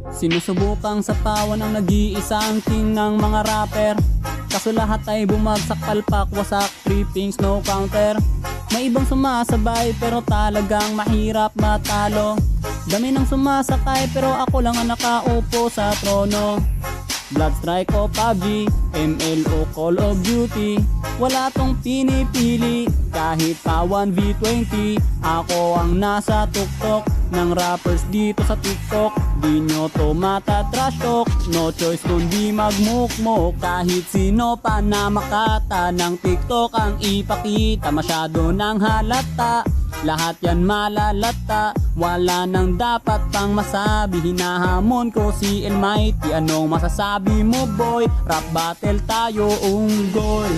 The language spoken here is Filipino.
Sinusubukang sapawan ang nag-iisang king ng mga rapper. Kaso lahat ay bumagsak, palpak, wasak, trippings, no counter. May ibang sumasabay pero talagang mahirap matalo. Dami ng sumasakay pero ako lang ang nakaupo sa trono. Bloodstrike o PUBG, ML o Call of Duty, wala tong pinipili. Kahit pa 1v20, ako ang nasa tuktok ng rappers dito sa TikTok. Di nyo to matatrash talk, no choice kundi magmukmok. Kahit sino pa na makata ng TikTok ang ipakita, masyado ng halata. Lahat yan malalata, wala nang dapat pang masabi. Hinahamon ko si El Mighty, anong masasabi mo boy? Rap battle tayo, unggoy.